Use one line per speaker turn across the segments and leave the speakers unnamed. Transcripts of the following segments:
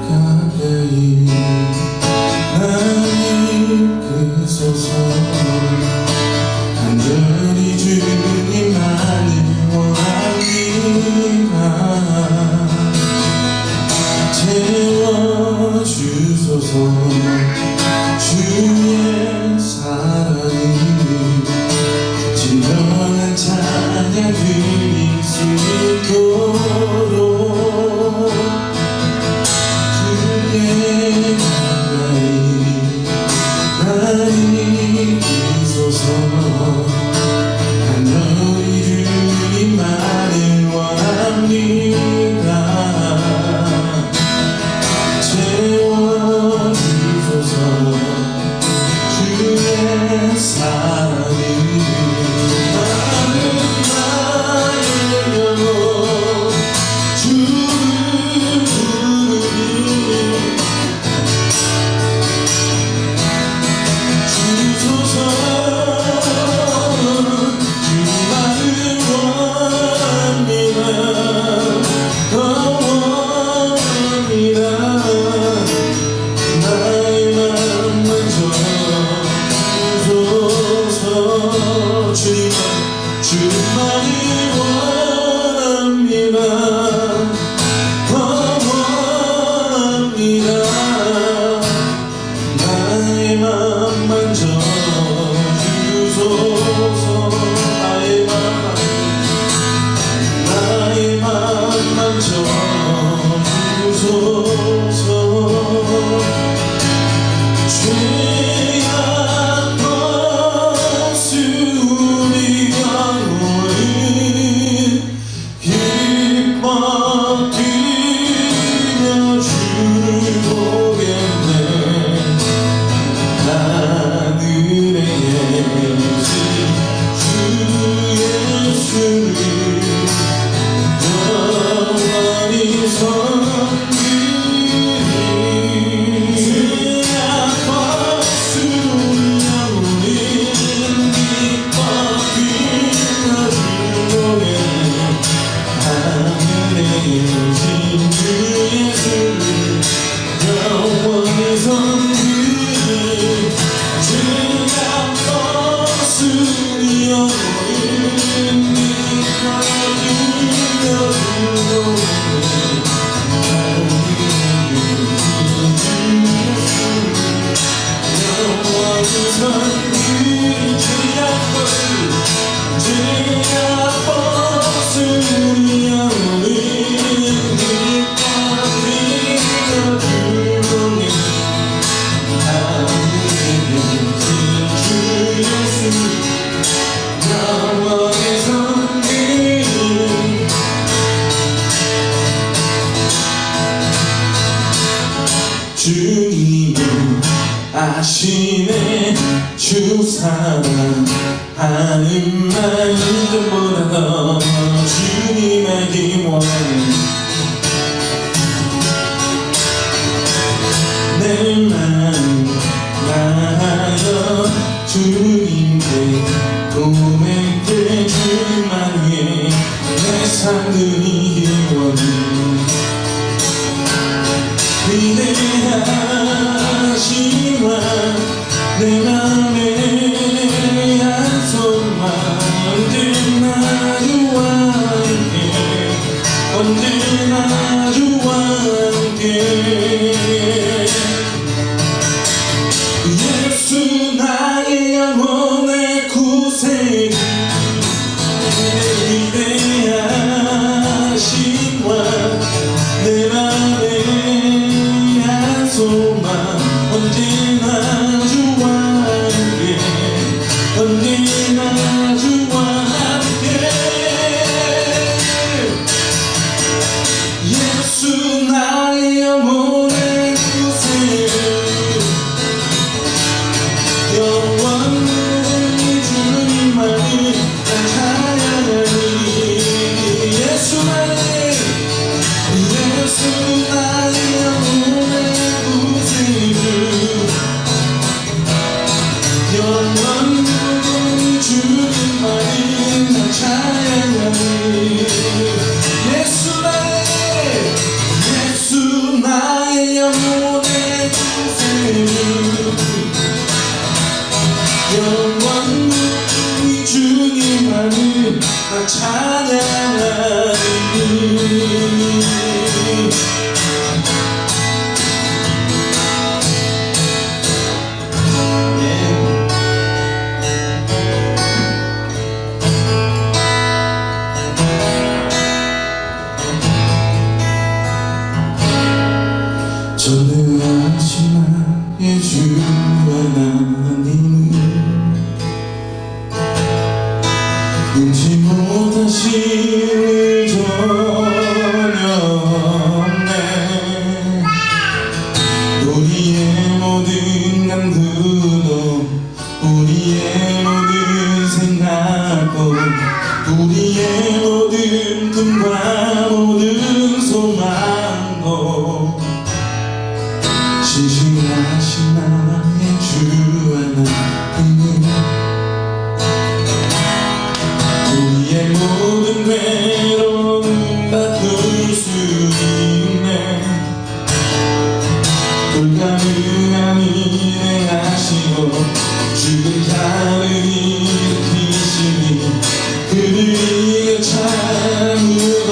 가까이 나를 이끄소서. 간절히 주님만을 원합니다. 채워주소서. 주의 사랑이 진정한 찬양 드릴 수 있도록 주의 가까이 나를 이끄소서. 간절히 주님만을 원합니다. 채워주소서. 주의 사랑이 나는 나의 영혼 주를 부르니 주소서. 주만을 원합니다. 더 원합니다. 나의 맘만 주소서. 주만을 원합니다. 더 원합니다. 나의 맘만 주소서. 나의 맘만 주소서. 죄악 벗으리 영원히 기뻐 뛰며 주를 보겠네. 하늘의 예수 주 예수를 영원히 섬기리. 죄악 벗으리 영원히 기뻐 뛰며 주를 보겠네. 하늘의 예수 주 예수를 영원히 섬기리. 죄악 벗으리 영원히 기뻐 뛰며 주를 보겠네. 주님은 아시네. 주 사랑하는 마음보다 더 주님 알기 원하네. 내 마음 나하여 주님께 고백해. 주님만 위해 내 삶을 원해. 위대하시와 내 맘에 한 손만 언제나 주와 함께. 언제나 주와 함께. 예수 나의 영혼의 구세주. 위대하시와 내 맘에 소망 언제나 주와 함께. 언제나 주와 함께. 예수 나의 영혼의 구세주. 영원히 주님만을 난 찬양하리. 예수 나의 영혼의 구세주. 영원히 주님만을 난 찬양하리. 예수 나의 전능하신 나의 주 하나님은 능지 못하신 일 전혀 없네. 우리의 모든 간구도 우리의 모든 생각도 우리의 모든 꿈과 모든 소망도 신실하신 나의 주 하나님은 우리의 모든 괴로움 다 풀 수 있네. 불가능한 일을 하시고 죽은 자를 일으키시니 그를 이겨 참으로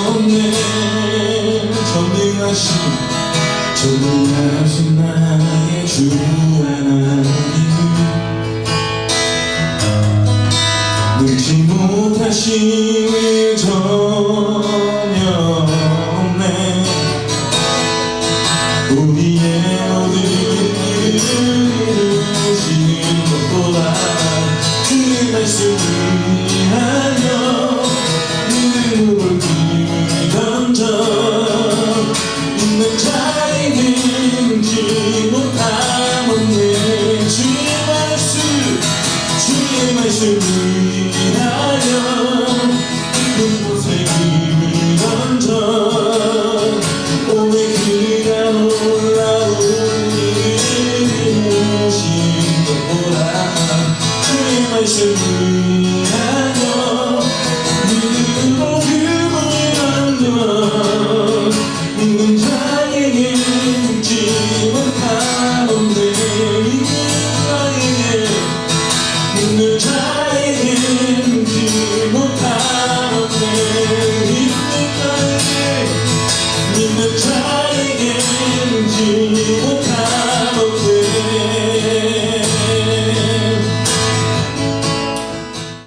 없네. 전능하신 나의 주 하나님 능지 못하신 일 전혀 없네. 우리의 모든 일을 이루시는 것보다 그의 말씀을 위하여 믿음으로 힘을 던져 있는 자에게 능지 못함 없네. 주의 말씀을 위하여 깊은 곳에 힘을 던져 오늘 그가 놀라운 일이신 것보다 주의 말씀을 위하여 믿음으로 힘을 던져 믿는 자에게 능지 못함 없네. 믿는 자에게 능지 못함 없네. 믿는 자에게 능지 못함 없네.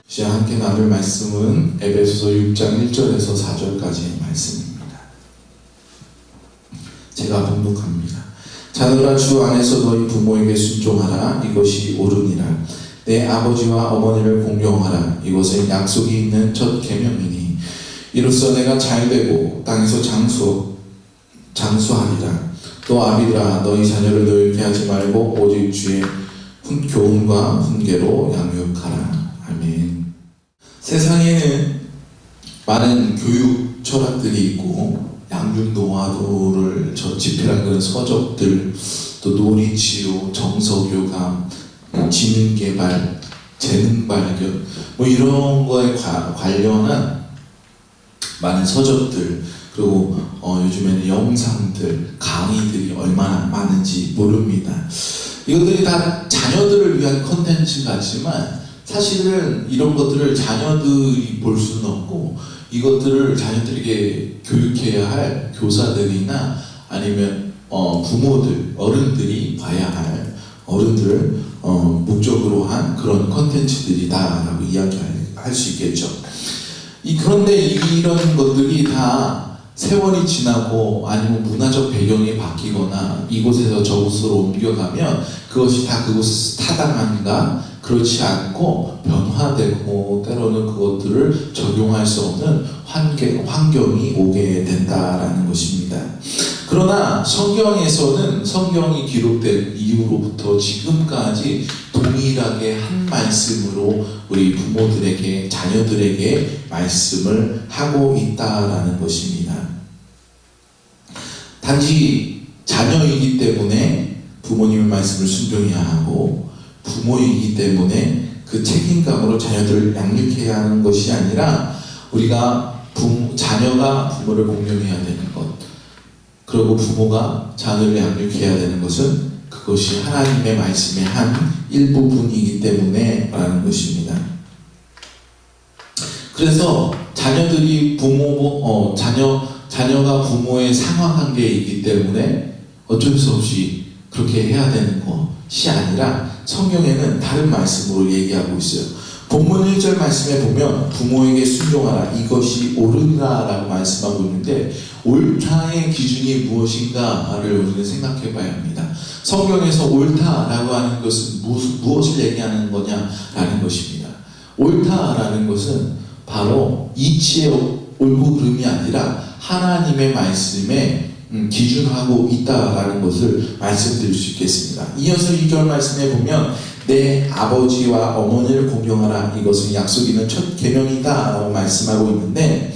시작 함께 나눌 말씀은 에베소서 6장 1절에서 4절까지의 말씀입니다. 제가 봉독합니다. 자녀들아 주 안에서 너희 부모에게 순종하라. 이것이 옳으니라. 내 아버지와 어머니를 공경하라. 이것은 약속이 있는 첫 계명이니 이로써 내가 잘되고 땅에서 장수하리라. 또 아비들아 너희 자녀를 노엽게 하지 말고 오직 주의 교훈과 훈계로 양육하라. 아멘. 세상에는 많은 교육 철학들이 있고 양육 노하우를 집필한 그런 서적들, 또 놀이치료, 정서교감, 지능개발, 재능발견 뭐 이런 거에 관련한 많은 서적들, 그리고 요즘에는 영상들, 강의들이 얼마나 많은지 모릅니다. 이것들이 다 자녀들을 위한 컨텐츠 같지만 사실은 이런 것들을 자녀들이 볼 수는 없고 이것들을 자녀들에게 교육해야 할 교사들이나 아니면 부모들, 어른들이 봐야 할 어른들을 목적으로 한 그런 컨텐츠들이다라고 이야기할 수 있겠죠. 그런데 이런 것들이 다 세월이 지나고 아니면 문화적 배경이 바뀌거나 이곳에서 저곳으로 옮겨가면 그것이 다 그곳에서 타당한가? 그렇지 않고 변화되고 때로는 그것들을 적용할 수 없는 환경이 오게 된다라는 것입니다. 그러나 성경에서는 성경이 기록된 이후로부터 지금까지 동일하게 한 말씀으로 우리 부모들에게, 자녀들에게 말씀을 하고 있다라는 것입니다. 단지 자녀이기 때문에 부모님의 말씀을 순종해야 하고 부모이기 때문에 그 책임감으로 자녀들을 양육해야 하는 것이 아니라 우리가 자녀가 부모를 공경해야 되는 것, 그리고 부모가 자녀를 양육해야 되는 것은 그것이 하나님의 말씀의 한 일부분이기 때문에 라는 것입니다. 그래서 자녀들이 자녀가 부모의 상하관계이기 때문에 어쩔 수 없이 그렇게 해야 되는 것이 아니라 성경에는 다른 말씀으로 얘기하고 있어요. 본문 1절 말씀에 보면 부모에게 순종하라 이것이 옳으니라 라고 말씀하고 있는데 옳다의 기준이 무엇인가를 우리는 생각해 봐야 합니다. 성경에서 옳다라고 하는 것은 무엇을 얘기하는 거냐라는 것입니다. 옳다라는 것은 바로 이치의 옳고 그름이 아니라 하나님의 말씀에 기준하고 있다라는 것을 말씀드릴 수 있겠습니다. 이어서 2절 말씀에 보면 내 아버지와 어머니를 공경하라 이것은 약속 있는 첫 계명이다 라고 말씀하고 있는데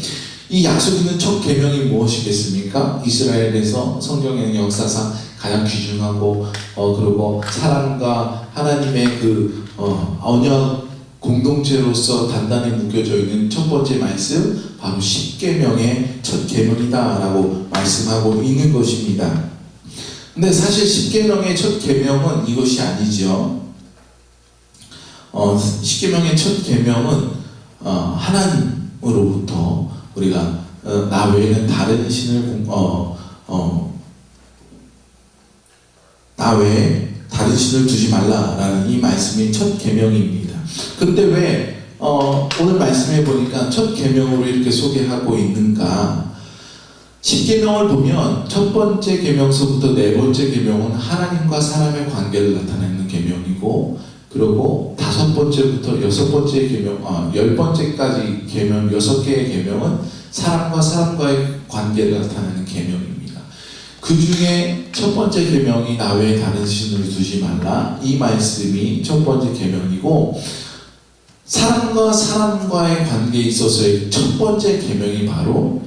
이 약속 있는 첫 계명이 무엇이겠습니까? 이스라엘에서 성경의 역사상 가장 귀중하고 그리고 사람과 하나님의 그 언약 공동체로서 단단히 묶여져 있는 첫 번째 말씀 바로 십계명의 첫 계명이다 라고 말씀하고 있는 것입니다. 근데 사실 십계명의 첫 계명은 이것이 아니죠. 십계명의 첫 계명은 하나님으로부터 우리가 나 외에는 다른 신을 나 외에 다른 신을 두지 말라라는 이 말씀이 첫 계명입니다. 근데 왜 오늘 말씀해 보니까 첫 계명으로 이렇게 소개하고 있는가? 십계명을 보면 첫 번째 계명서부터 네 번째 계명은 하나님과 사람의 관계를 나타내는 계명이고, 그리고 다섯 번째부터 여섯 번째 계명, 10번째까지 계명, 6개의 계명은 사람과 사람과의 관계를 나타내는 계명입니다. 그 중에 첫 번째 계명이 나 외에 다른 신을 두지 말라. 이 말씀이 첫 번째 계명이고, 사람과 사람과의 관계에 있어서의 첫 번째 계명이 바로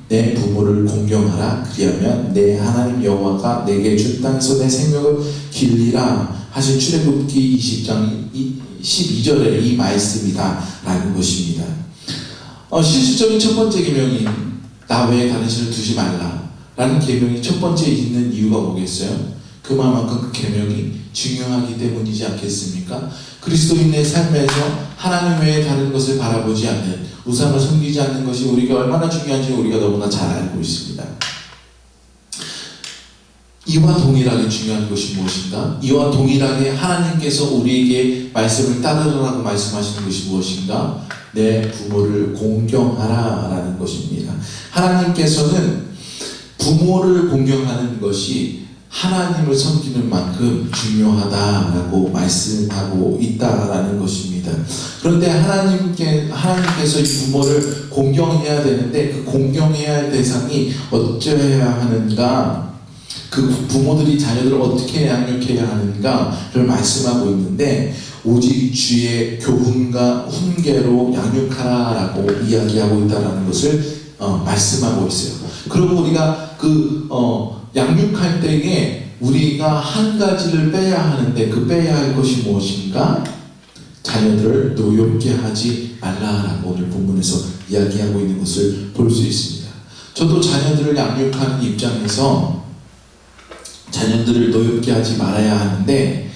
내 부모를 공경하라. 그리하면 내 하나님 여호와가 내게 준 땅에서 내 생명을 길리라 하신 출애굽기 20장 12절에 이 말씀이다 라는 것입니다. 실질적인 첫 번째 계명인 나 외에 다른 신을 두지 말라 라는 계명이 첫 번째 있는 이유가 뭐겠어요? 그만큼 그 계명이 중요하기 때문이지 않겠습니까? 그리스도인의 삶에서 하나님 외에 다른 것을 바라보지 않는, 우상을 섬기지 않는 것이 우리가 얼마나 중요한지 우리가 너무나 잘 알고 있습니다. 이와 동일하게 중요한 것이 무엇인가? 이와 동일하게 하나님께서 우리에게 말씀을 따르라고 말씀하시는 것이 무엇인가? 내 부모를 공경하라 라는 것입니다. 하나님께서는 부모를 공경하는 것이 하나님을 섬기는 만큼 중요하다라고 말씀하고 있다라는 것입니다. 그런데 하나님께서 이 부모를 공경해야 되는데 그 공경해야 할 대상이 어쩌해야 하는가? 그 부모들이 자녀들을 어떻게 양육해야 하는가를 말씀하고 있는데 오직 주의 교훈과 훈계로 양육하라라고 이야기하고 있다라는 것을 말씀하고 있어요. 그리고 우리가 양육할 때에 우리가 한 가지를 빼야 하는데 그 빼야 할 것이 무엇인가? 자녀들을 노엽게 하지 말라라고 오늘 본문에서 이야기하고 있는 것을 볼 수 있습니다. 저도 자녀들을 양육하는 입장에서 자녀들을 노엽게 하지 말아야 하는데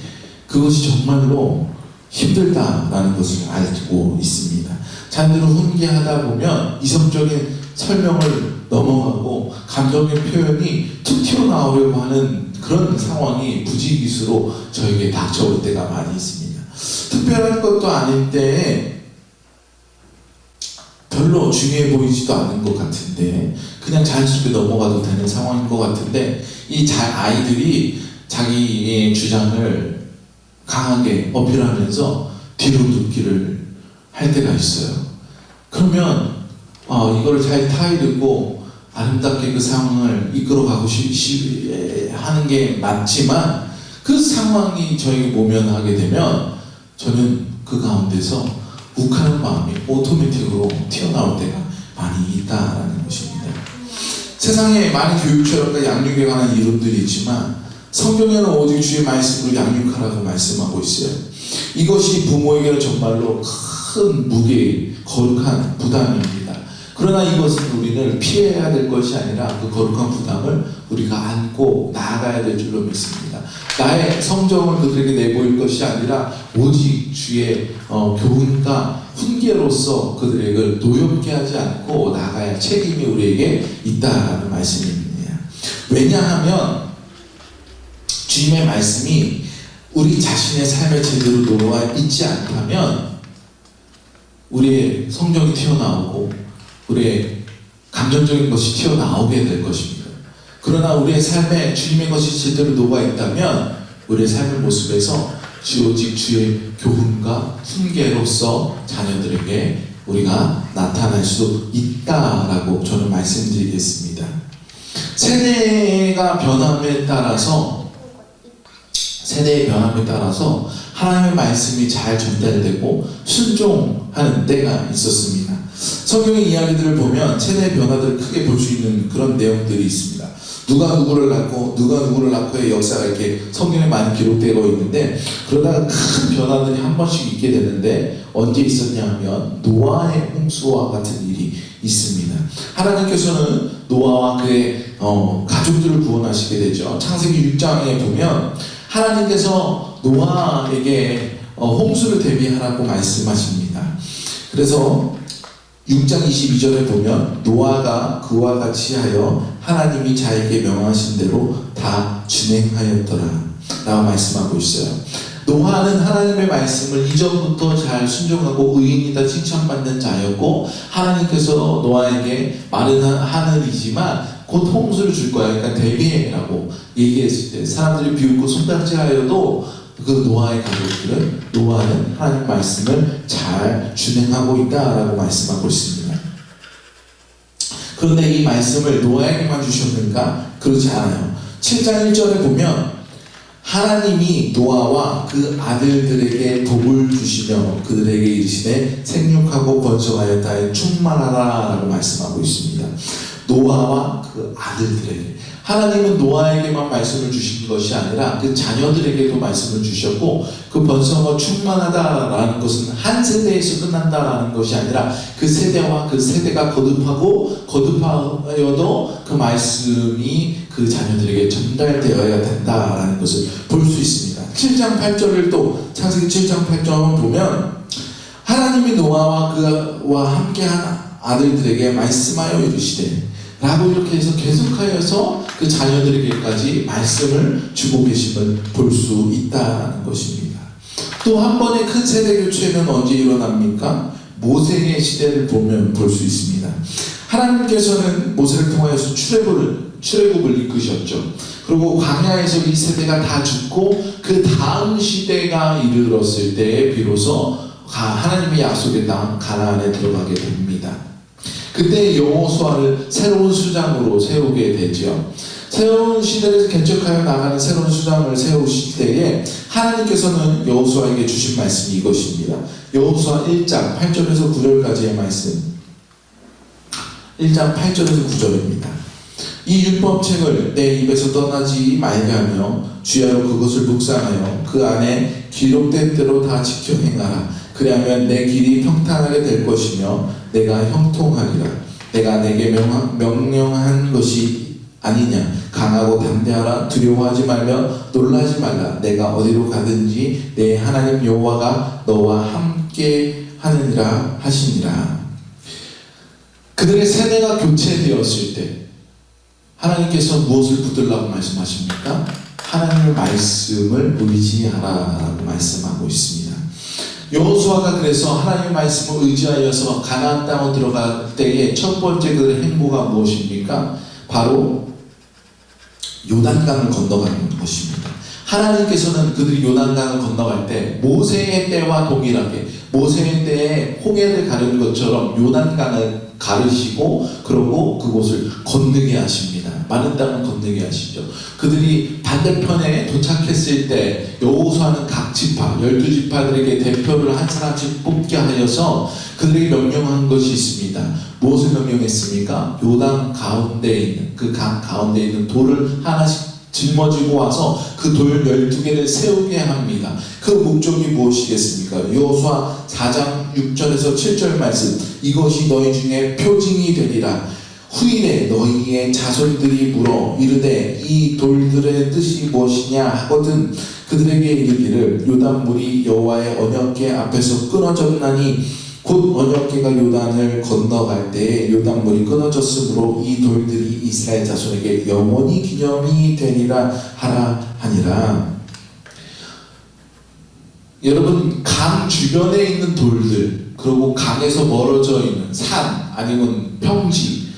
그것이 정말로 힘들다라는 것을 알고 있습니다. 자녀들을 훈계하다 보면 이성적인 설명을 넘어가고 감정의 표현이 툭 튀어나오려고 하는 그런 상황이 부지기수로 저에게 닥쳐올 때가 많이 있습니다. 특별한 것도 아닌데 별로 중요해 보이지도 않은 것 같은데 그냥 자연스럽게 넘어가도 되는 상황인 것 같은데 아이들이 자기의 주장을 강하게 어필하면서 뒤로 눕기를 할 때가 있어요. 그러면 이거를 잘 타이르고 아름답게 그 상황을 이끌어가고 하는 게 맞지만 그 상황이 저에게 모면하게 되면 저는 그 가운데서 욱하는 마음이 오토매틱으로 튀어나올 때가 많이 있다라는 것입니다. 세상에 많은 교육처럼과 양육에 관한 이론들이 있지만 성경에는 오직 주의 말씀으로 양육하라고 말씀하고 있어요. 이것이 부모에게는 정말로 큰 무게, 거룩한 부담입니다. 그러나 이것은 우리는 피해야 될 것이 아니라 그 거룩한 부담을 우리가 안고 나아가야 될 줄로 믿습니다. 나의 성정을 그들에게 내보일 것이 아니라 오직 주의 교훈과 훈계로서 그들에게 노엽게 하지 않고 나아가야 할 책임이 우리에게 있다라는 말씀입니다. 왜냐하면 주님의 말씀이 우리 자신의 삶에 제대로 들어와 있지 않다면 우리의 성경이 튀어나오고 우리의 감정적인 것이 튀어나오게 될 것입니다. 그러나 우리의 삶에 주님의 것이 제대로 녹아있다면 우리의 삶의 모습에서 오직 주의 교훈과 훈계로서 자녀들에게 우리가 나타날 수 있다라고 저는 말씀드리겠습니다. 세대의 변함에 따라서 하나님의 말씀이 잘 전달되고 순종하는 때가 있었습니다. 성경의 이야기들을 보면 세대의 변화들을 크게 볼 수 있는 그런 내용들이 있습니다. 누가 누구를 낳고의 역사가 이렇게 성경에 많이 기록되어 있는데, 그러다가 큰 변화들이 한 번씩 있게 되는데 언제 있었냐 하면 노아의 홍수와 같은 일이 있습니다. 하나님께서는 노아와 그의 가족들을 구원하시게 되죠. 창세기 6장에 보면 하나님께서 노아에게 홍수를 대비하라고 말씀하십니다. 그래서 6장 22절에 보면 노아가 그와 같이 하여 하나님이 자에게 명하신 대로 다 준행하였더라 라고 말씀하고 있어요. 노아는 하나님의 말씀을 이전부터 잘 순종하고 의인이다 칭찬받는 자였고, 하나님께서 노아에게 마른 하늘이지만 곧 홍수를 줄 거야, 그러니까 대비해라고 얘기했을 때 사람들이 비웃고 손가락질하여도 그 노아의 가족들은 노아는 하나님 말씀을 잘 준행하고 있다라고 말씀하고 있습니다. 그런데 이 말씀을 노아에게만 주셨는가? 그렇지 않아요. 7장 1절에 보면 하나님이 노아와 그 아들들에게 복을 주시며 그들에게 이르시되 생육하고 번성하였다 충만하라 라고 말씀하고 있습니다. 노아와 그 아들들에게, 하나님은 노아에게만 말씀을 주신 것이 아니라 그 자녀들에게도 말씀을 주셨고, 그 번성어 충만하다라는 것은 한 세대에서 끝난다라는 것이 아니라 그 세대와 그 세대가 거듭하여도 그 말씀이 그 자녀들에게 전달되어야 된다라는 것을 볼 수 있습니다. 7장 8절을 또 창세기 7장 8절을 보면 하나님이 노아와 그와 함께한 아들들에게 말씀하여 이르시되 라고 이렇게 해서 계속하여서 그 자녀들에게까지 말씀을 주고 계심을 볼 수 있다는 것입니다. 또 한 번의 큰 세대 교체는 언제 일어납니까? 모세의 시대를 보면 볼 수 있습니다. 하나님께서는 모세를 통하여서 출애굽을 이끄셨죠. 그리고 광야에서 이 세대가 다 죽고 그 다음 시대가 이르렀을 때에 비로소 하나님의 약속의 땅 가나안에 들어가게 됩니다. 그때 여호수아를 새로운 수장으로 세우게 되죠. 새로운 시대를 개척하여 나가는 새로운 수장을 세우실 때에 하나님께서는 여호수아에게 주신 말씀이 이것입니다. 여호수아 1장 8절에서 9절까지의 말씀, 1장 8절에서 9절입니다. 이 율법책을 내 입에서 떠나지 말게 하며 주야로 그것을 묵상하여 그 안에 기록된 대로 다 지켜 행하라. 그리하면 내 길이 평탄하게 될 것이며 내가 형통하리라. 내가 내게 명령한 것이 아니냐. 강하고 담대하라. 두려워하지 말며 놀라지 말라. 내가 어디로 가든지 내 하나님 여호와가 너와 함께 하느니라 하시니라. 그들의 세대가 교체되었을 때 하나님께서 무엇을 붙들라고 말씀하십니까? 하나님의 말씀을 의지하라라고 말씀하고 있습니다. 여호수아가 그래서 하나님의 말씀을 의지하여서 가나안 땅으로 들어갈 때의 첫 번째 그 행보가 무엇입니까? 바로 요단강을 건너가는 것입니다. 하나님께서는 그들이 요단강을 건너갈 때 모세의 때와 동일하게 모세의 때에 홍해를 가르는 것처럼 요단강을 가르시고 그러고 그곳을 건너게 하십니다. 많은 땅을 건너게 하시죠. 그들이 반대편에 도착했을 때 여호수아는 각 지파 12지파들에게 대표를 한 사람씩 뽑게 하여서 그들에게 명령한 것이 있습니다. 무엇을 명령했습니까? 요단 가운데에 있는 그 강 가운데에 있는 돌을 하나씩 짊어지고 와서 그 돌 12개를 세우게 합니다. 그 목적이 무엇이겠습니까? 여호수아 4장 6절에서 7절 말씀, 이것이 너희 중에 표징이 되리라. 후일에 너희의 자손들이 물어 이르되 이 돌들의 뜻이 무엇이냐 하거든 그들에게 이르기를 요단물이 여호와의 언약궤 앞에서 끊어졌나니 곧 언약궤가 요단을 건너갈 때에 요단물이 끊어졌으므로 이 돌들이 이스라엘 자손에게 영원히 기념이 되리라 하라 하니라. 여러분, 강 주변에 있는 돌들, 그리고 강에서 멀어져 있는 산 아니면 평지,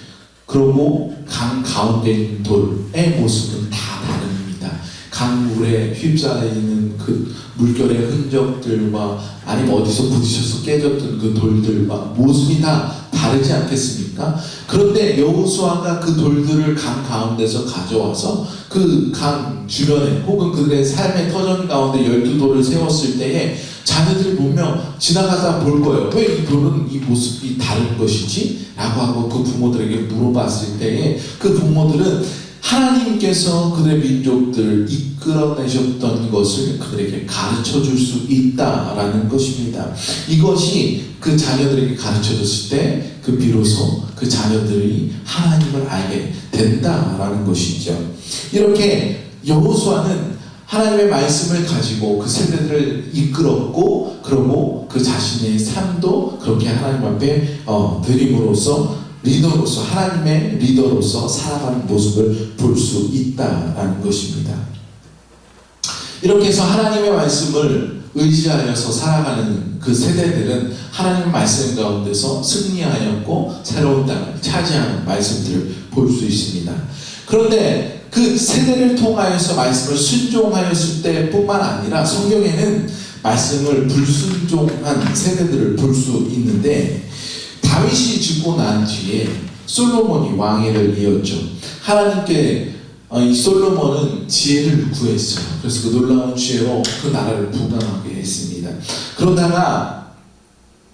그리고 강 가운데 있는 돌의 모습은 다 다릅니다. 강물에 휩싸여 있는 그 물결의 흔적들과 아니면 어디서 부딪혀서 깨졌던 그 돌들과 모습이 다 다르지 않겠습니까? 그런데 여호수아가 그 돌들을 강 가운데서 가져와서 그 강 주변에 혹은 그들의 삶의 터전 가운데 12돌을 세웠을 때에 자녀들이 보며 지나가다 볼 거예요. 왜 이 돌은 이 모습이 다른 것이지? 라고 하고 그 부모들에게 물어봤을 때에 그 부모들은 하나님께서 그들의 민족들을 이끌어내셨던 것을 그들에게 가르쳐 줄 수 있다라는 것입니다. 이것이 그 자녀들에게 가르쳐 줬을 때 그 비로소 그 자녀들이 하나님을 알게 된다라는 것이죠. 이렇게 여호수아는 하나님의 말씀을 가지고 그 세대들을 이끌었고, 그리고 그 자신의 삶도 그렇게 하나님 앞에 드림으로써 리더로서, 하나님의 리더로서 살아가는 모습을 볼 수 있다라는 것입니다. 이렇게 해서 하나님의 말씀을 의지하여서 살아가는 그 세대들은 하나님의 말씀 가운데서 승리하였고 새로운 땅을 차지하는 말씀들을 볼 수 있습니다. 그런데 그 세대를 통하여서 말씀을 순종하였을 때뿐만 아니라 성경에는 말씀을 불순종한 세대들을 볼 수 있는데, 다윗이 죽고 난 뒤에 솔로몬이 왕위를 이었죠. 하나님께 이 솔로몬은 지혜를 구했어요. 그래서 그 놀라운 지혜로 그 나라를 부강하게 했습니다. 그러다가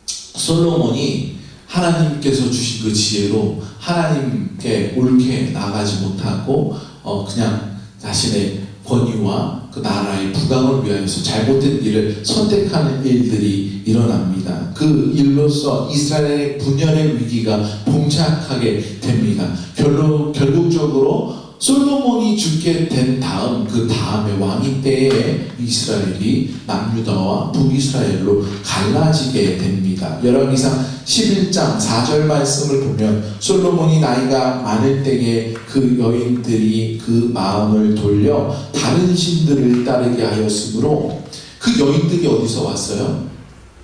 솔로몬이 하나님께서 주신 그 지혜로 하나님께 옳게 나가지 못하고 그냥 자신의 권위와 그 나라의 부강을 위하여서 잘못된 일을 선택하는 일들이 일어납니다. 그 일로서 이스라엘의 분열의 위기가 봉착하게 됩니다. 결국적으로 솔로몬이 죽게 된 다음 그 다음에 왕위 때에 이스라엘이 남유다와 북이스라엘로 갈라지게 됩니다. 열왕기상 11장 4절 말씀을 보면 솔로몬이 나이가 많을 때에 그 여인들이 그 마음을 돌려 다른 신들을 따르게 하였으므로, 그 여인들이 어디서 왔어요?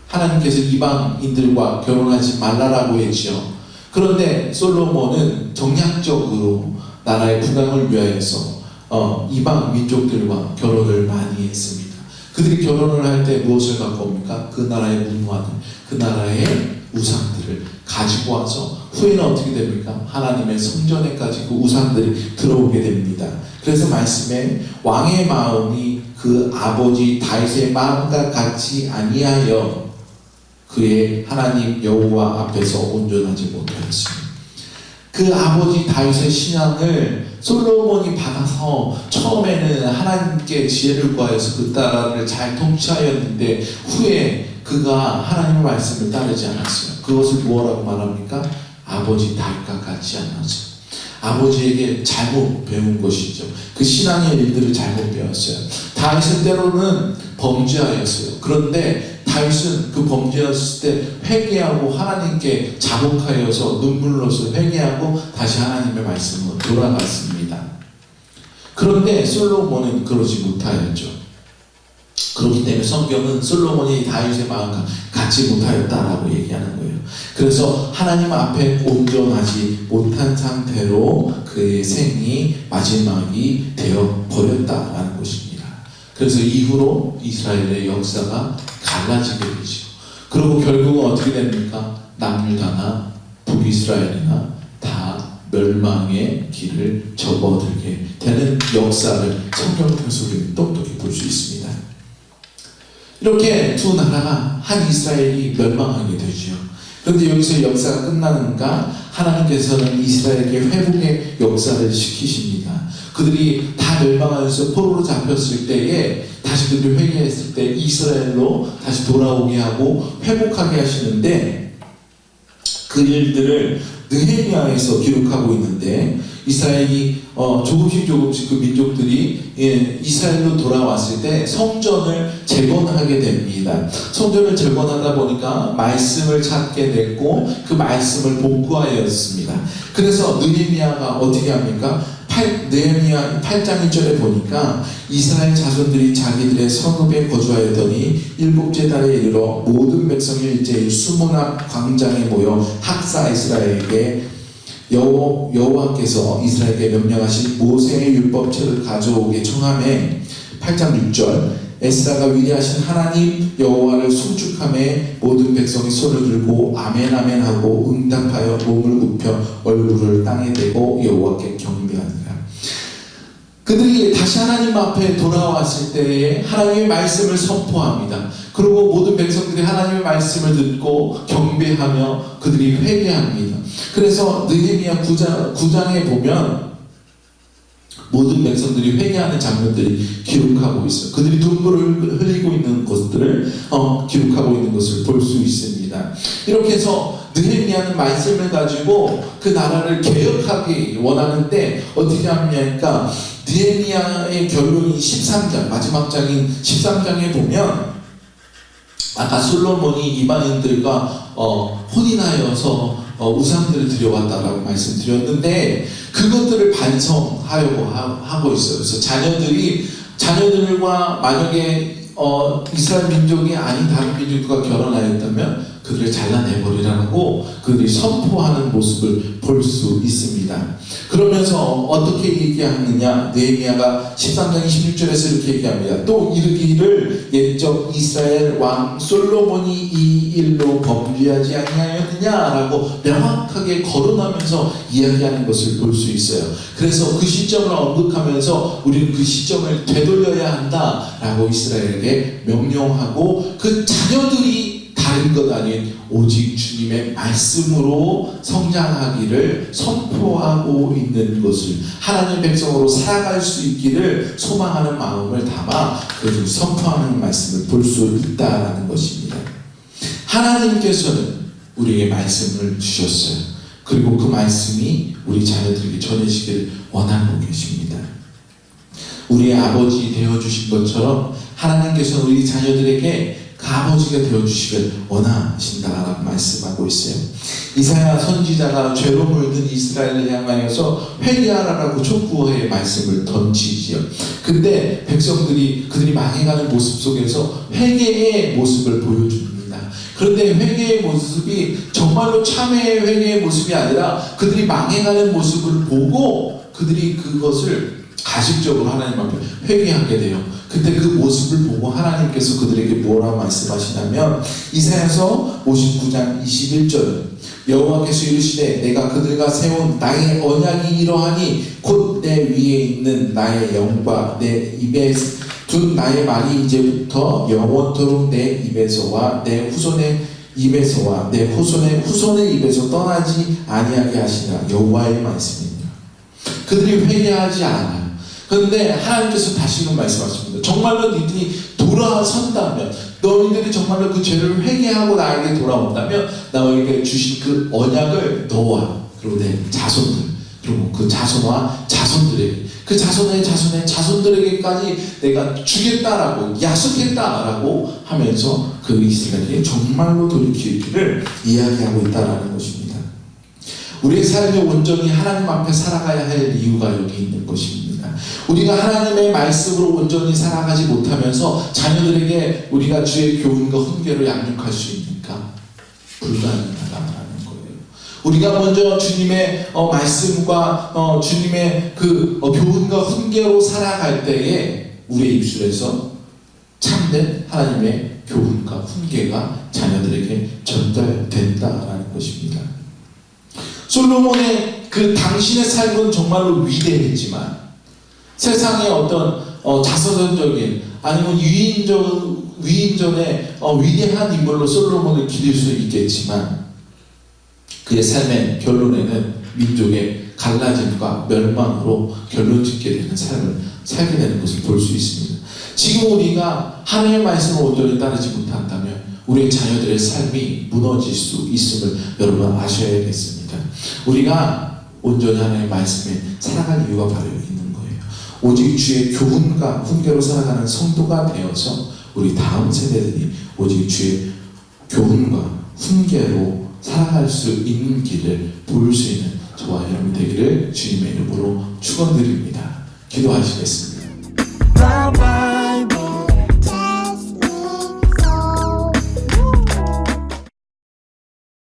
하나님께서 이방인들과 결혼하지 말라라고 했죠. 그런데 솔로몬은 정략적으로 나라의 부강을 위하여서 이방 민족들과 결혼을 많이 했습니다. 그들이 결혼을 할 때 무엇을 갖고 옵니까? 그 나라의 문화들, 그 나라의 우상들을 가지고 와서 후에는 어떻게 됩니까? 하나님의 성전에까지 그 우상들이 들어오게 됩니다. 그래서 말씀에 왕의 마음이 그 아버지 다윗의 마음과 같이 아니하여 그의 하나님 여호와 앞에서 온전하지 못하였습니다. 그 아버지 다윗의 신앙을 솔로몬이 받아서 처음에는 하나님께 지혜를 구하여서 그 나라를 잘 통치하였는데, 후에 그가 하나님의 말씀을 따르지 않았어요. 그것을 뭐라고 말합니까? 아버지 다윗과 같지 않아서 아버지에게 잘못 배운 것이죠. 그 신앙의 일들을 잘못 배웠어요. 다윗은 때로는 범죄하였어요. 그런데 다윗은 그 범죄했을 때 회개하고 하나님께 자복하여서 눈물로서 회개하고 다시 하나님의 말씀으로 돌아갔습니다. 그런데 솔로몬은 그러지 못하였죠. 그렇기 때문에 성경은 솔로몬이 다윗의 마음과 같지 못하였다라고 얘기하는 거예요. 그래서 하나님 앞에 온전하지 못한 상태로 그의 생이 마지막이 되어 버렸다라는 것입니다. 그래서 이후로 이스라엘의 역사가 갈라지게 되죠. 그리고 결국은 어떻게 됩니까? 남유다나 북이스라엘이나 다 멸망의 길을 접어들게 되는 역사를 성경 속에 똑똑히 볼 수 있습니다. 이렇게 두 나라가 한 이스라엘이 멸망하게 되죠. 그런데 여기서 역사가 끝나는가? 하나님께서는 이스라엘에게 회복의 역사를 시키십니다. 그들이 다 멸망하여서 포로로 잡혔을 때에 다시 그들이 회개했을 때 이스라엘로 다시 돌아오게 하고 회복하게 하시는데, 그 일들을 느헤미야에서 기록하고 있는데, 이스라엘이 조금씩 그 민족들이 이스라엘로 돌아왔을 때 성전을 재건하게 됩니다. 성전을 재건하다 보니까 말씀을 찾게 됐고 그 말씀을 복구하였습니다. 그래서 느헤미야가 어떻게 합니까? 느헤미야 8장 1절에 보니까 이스라엘 자손들이 자기들의 성읍에 거주하였더니 일곱째 달에 이르러 모든 백성이 일제히 수문 앞 광장에 모여 학사 이스라엘에게 여호와께서 이스라엘에게 명령하신 모세의 율법책을 가져오게 청하매 8장 6절 에스라가 위대하신 하나님 여호와를 송축함에 모든 백성이 손을 들고 아멘 아멘 하고 응답하여 몸을 굽혀 얼굴을 땅에 대고 여호와께 경배하니라. 그들이 다시 하나님 앞에 돌아왔을 때에 하나님의 말씀을 선포합니다. 그리고 모든 백성들이 하나님의 말씀을 듣고 경배하며 그들이 회개합니다. 그래서 느헤미야 9장에 보면 모든 백성들이 회개하는 장면들이 기록하고 있어요. 그들이 눈물을 흘리고 있는 것들을 기록하고 있는 것을 볼 수 있습니다. 이렇게 해서 느헤미야는 말씀을 가지고 그 나라를 개혁하기 원하는데 어떻게 하느냐니까 느헤미야의 결론이 13장 마지막 장인 13장에 보면 아까 솔로몬이 이방인들과 혼인하여서 우상들을 드려왔다라고 말씀드렸는데 그것들을 반성하려고 하고 있어요. 그래서 자녀들과 만약에 이스라엘 민족이 아닌 다른 민족과 결혼하였다면 그들을 잘라내버리라고 그들이 선포하는 모습을 볼 수 있습니다. 그러면서 어떻게 얘기하느냐 느헤미야가 13장 26절에서 이렇게 얘기합니다. 또 이르기를 옛적 이스라엘 왕 솔로몬이 이 일로 범죄하지 아니하였느냐라고 명확하게 거론하면서 이야기하는 것을 볼 수 있어요. 그래서 그 시점을 언급하면서 우리는 그 시점을 되돌려야 한다라고 이스라엘에게 명령하고 그 자녀들이 다른 것 아닌 오직 주님의 말씀으로 성장하기를 선포하고 있는 것을 하나님의 백성으로 살아갈 수 있기를 소망하는 마음을 담아 그것을 선포하는 말씀을 볼 수 있다는 것입니다. 하나님께서는 우리에게 말씀을 주셨어요. 그리고 그 말씀이 우리 자녀들에게 전해지기를 원하고 계십니다. 우리의 아버지 되어주신 것처럼 하나님께서는 우리 자녀들에게 그 아버지가 되어주시길 원하신다라고 말씀하고 있어요. 이사야 선지자가 죄로 물든 이스라엘을 향하여서 회개하라라고 촉구의 말씀을 던지지요. 근데 백성들이 그들이 망해가는 모습 속에서 회개의 모습을 보여줍니다. 그런데 회개의 모습이 정말로 참회의 회개의 모습이 아니라 그들이 망해가는 모습을 보고 그들이 그것을 가식적으로 하나님 앞에 회개하게 돼요. 그때 그 모습을 보고 하나님께서 그들에게 뭐라 말씀하시냐면 이사야서 59장 21절 여호와께서 이르시되 내가 그들과 세운 나의 언약이 이러하니 곧 내 위에 있는 나의 영과 내 입에 둔 나의 말이 이제부터 영원토록 내 입에서와 내 후손의 입에서와 내 후손의 입에서 떠나지 아니하게 하시라. 여호와의 말씀입니다. 그들이 회개하지 않아요. 그런데 하나님께서 다시금 말씀하십니다. 정말로 너희들이 돌아선다면 너희들이 정말로 그 죄를 회개하고 나에게 돌아온다면 나에게 주신 그 언약을 너와 그리고 내 자손들 그리고 그 자손과 자손들에게 그 자손의 자손들에게까지 내가 주겠다라고 약속했다라고 하면서 그 이스라엘이 정말로 돌이키기를 이야기하고 있다라는 것입니다. 우리의 삶이 온전히 하나님 앞에 살아가야 할 이유가 여기 있는 것입니다. 우리가 하나님의 말씀으로 온전히 살아가지 못하면서 자녀들에게 우리가 주의 교훈과 훈계로 양육할 수 있습니까? 불가능하다는 거예요. 우리가 먼저 주님의 말씀과 주님의 그 교훈과 훈계로 살아갈 때에 우리의 입술에서 참된 하나님의 교훈과 훈계가 자녀들에게 전달된다라는 것입니다. 솔로몬의 그 당신의 삶은 정말로 위대했지만 세상의 어떤 자서전적인 아니면 위인전의 위대한 인물로 솔로몬을 기릴 수 있겠지만 그의 삶의 결론에는 민족의 갈라짐과 멸망으로 결론짓게 되는 삶을 살게 되는 것을 볼 수 있습니다. 지금 우리가 하나님의 말씀을 온전히 따르지 못한다면 우리의 자녀들의 삶이 무너질 수 있음을 여러분 아셔야겠습니다. 우리가 온전히 하나님의 말씀에 살아갈 이유가 바로 여기 있는 거예요. 오직 주의 교훈과 훈계로 살아가는 성도가 되어서 우리 다음 세대들이 오직 주의 교훈과 훈계로 살아갈 수 있는 길을 보일 수 있는 저와 여러분 되기를 주님의 이름으로 축원합니다. 축원드립니다. 기도하시겠습니다.